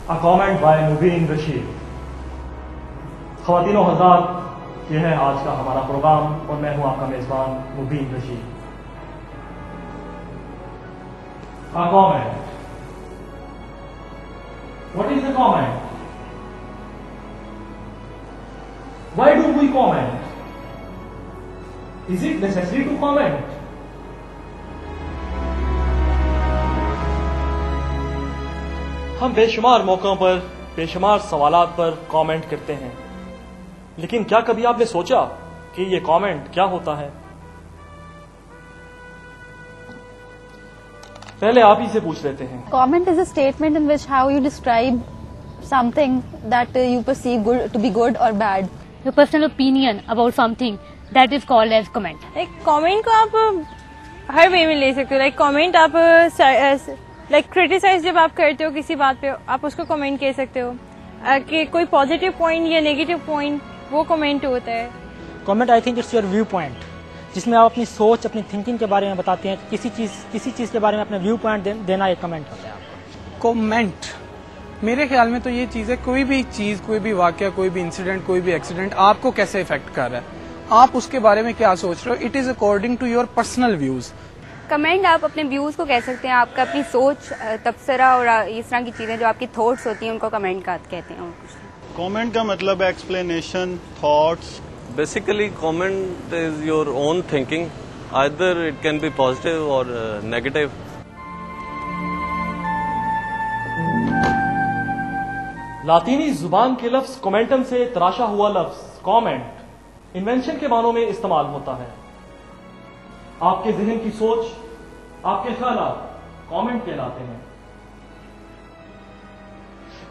A comment by Mubin Rashid. ख़वातीन और हज़रात, ये है आज का हमारा प्रोग्राम और मैं हूं आपका मेज़बान मुबीन Rashid. A comment. What is a comment? Why do we comment? Is it necessary to comment? हम बेशुमार मौक़ों पर बेशुमार सवालात पर कमेंट करते हैं, लेकिन क्या कभी आपने सोचा कि ये कमेंट क्या होता है? पहले आप ही से पूछ लेते हैं। Comment is a statement in which how you describe something that you perceive good to be good or bad. Your personal opinion about something that is called as comment. Like comment को आप हर वे में ले सकते हो। Like comment आप like criticize जब आप करते हो किसी बात पे, आप उसको comment कह सकते हो कि कोई पॉजिटिव पॉइंट या नेगेटिव पॉइंट, वो कमेंट होता है। Comment I think it's your view point, जिसमें आप अपनी सोच, अपनी थिंकिंग के बारे में बताते हैं। किसी चीज़ के बारे में अपना व्यू पॉइंट देना एक कमेंट होता है आपको। कमेंट मेरे ख्याल में तो ये चीज़ है, कोई भी चीज़, कोई भी वाकया, कोई भी इंसिडेंट, कोई भी एक्सीडेंट आपको कैसे इफेक्ट कर रहा है, आप उसके बारे में क्या सोच रहे हो, it is according to your personal views. Comment आप अपने व्यूज़ को कह सकते हैं, आपका अपनी सोच, तबसरा और इस तरह की चीज़ें जो आपकी थॉट्स होती हैं उनको कमेंट कहते हैं। कमेंट का मतलब है explanation, thoughts. Basically comment is your own thinking, either it can be positive और नेगेटिव। लातीनी जुबान के लफ्ज कमेंटम से तराशा हुआ लफ्ज कमेंट इन्वेंशन के मानों में इस्तेमाल होता है। आपके जहन की सोच, आपके ख्यालात कमेंट कहलाते हैं।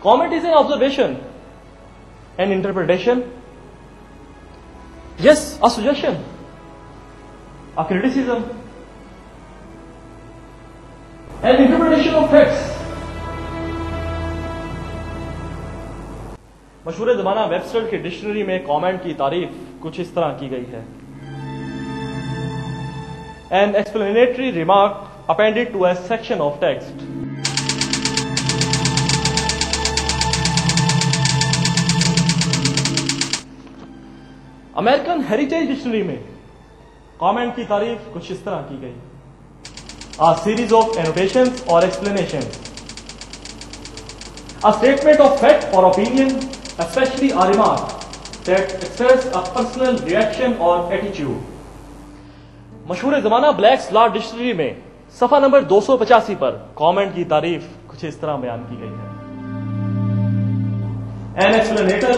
Comment is an observation, an interpretation, yes, a suggestion, a criticism, an interpretation of facts. मशहूर ज़माना वेबस्टर की डिक्शनरी में कमेंट की तारीफ कुछ इस तरह की गई है। An explanatory remark appended to a section of text. American heritage dictionary में कमेंट की तारीफ कुछ इस तरह की गई। A series of annotations or explanations, a statement of fact or opinion, especially a remark that express a personal reaction or attitude. मशहूर ज़माना ब्लैक्स लॉ डिक्शनरी में सफ़ा नंबर 285 पर कमेंट की तारीफ कुछ इस तरह बयान की गई है। An explanator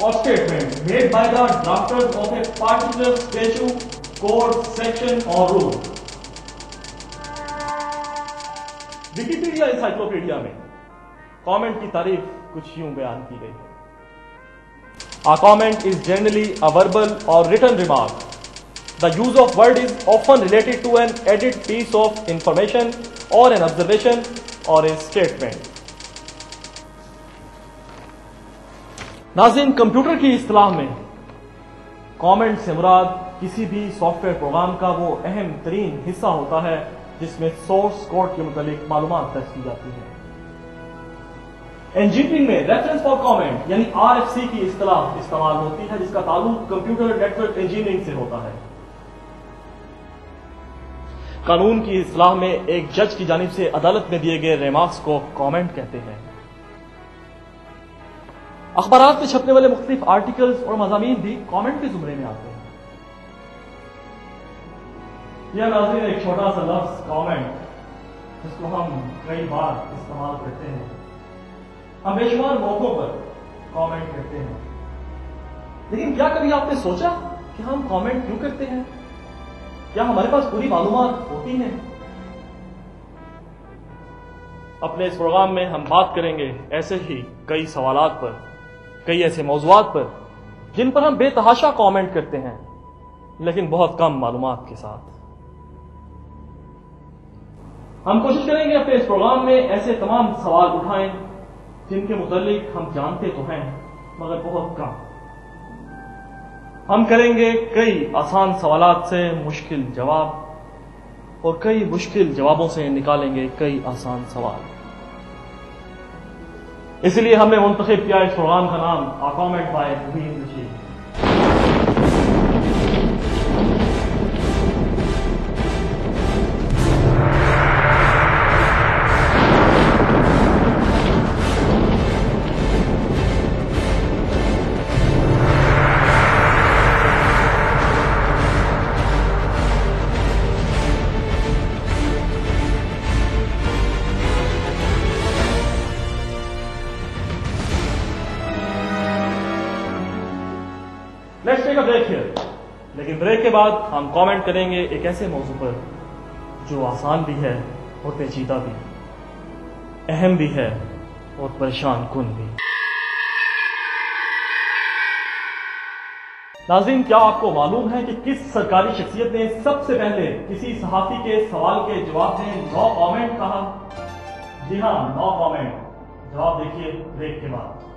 or statement made by the drafters of a particular statute, code, section or rule. Wikipedia encyclopedia में कमेंट की तारीफ कुछ यूं बयान की गई है। A comment is generally a verbal or written remark. The use of word is often related to an added piece of information or an observation or a statement. नाज़रीन, कंप्यूटर की इस्तिलाह में कमेंट से मुराद किसी भी सॉफ्टवेयर प्रोग्राम का वो अहम तरीन हिस्सा होता है जिसमें सोर्स कोड के मुतालिक मालूमात दर्ज की जाती है। इंजीनियरिंग में रेफरेंस फॉर कमेंट यानी RFC की इस्तिलाह इस्तेमाल होती है, जिसका ताल्लुक कंप्यूटर नेटवर्क इंजीनियरिंग से होता है। कानून की इस्तिलाह में एक जज की जानिब से अदालत में दिए गए रिमार्क्स को कमेंट कहते हैं। अखबारात में छपने वाले मुख्तलिफ आर्टिकल्स और मज़ामीन भी कमेंट के जुमरे में आते हैं। यह नाज़रीन एक छोटा सा लफ्ज कमेंट, जिसको हम कई बार इस्तेमाल करते हैं, हम बेशुमार मौकों पर कमेंट करते हैं, लेकिन क्या कभी आपने सोचा कि हम कमेंट क्यों करते हैं? क्या हमारे पास पूरी मालूमात होती हैं? अपने इस प्रोग्राम में हम बात करेंगे ऐसे ही कई सवालात पर, कई ऐसे मौज़ूआत पर जिन पर हम बेतहाशा कमेंट करते हैं, लेकिन बहुत कम मालूमात के साथ। हम कोशिश करेंगे अपने इस प्रोग्राम में ऐसे तमाम सवाल उठाएं जिनके मुतालिक हम जानते तो हैं मगर बहुत कम। हम करेंगे कई आसान सवालात से मुश्किल जवाब और कई मुश्किल जवाबों से निकालेंगे कई आसान सवाल। اس لیے ہم نے منتخب کیا اس پروگرام کا نام A Comment by Muheen Rashid. Let's take a break here. لیکن بریک کے بعد ہم کامنٹ کریں گے ایک ایسے موضوع پر جو آسان بھی ہے اور پیچیدہ بھی، اہم بھی ہے اور پریشان کن بھی. ناظرین، کیا آپ کو معلوم ہے کہ کس سرکاری شخصیت نے سب سے پہلے کسی صحافی کے سوال کے جواب میں نو کامنٹ کہا؟ جی ہاں، نو کامنٹ. جواب دیکھیے بریک کے بعد.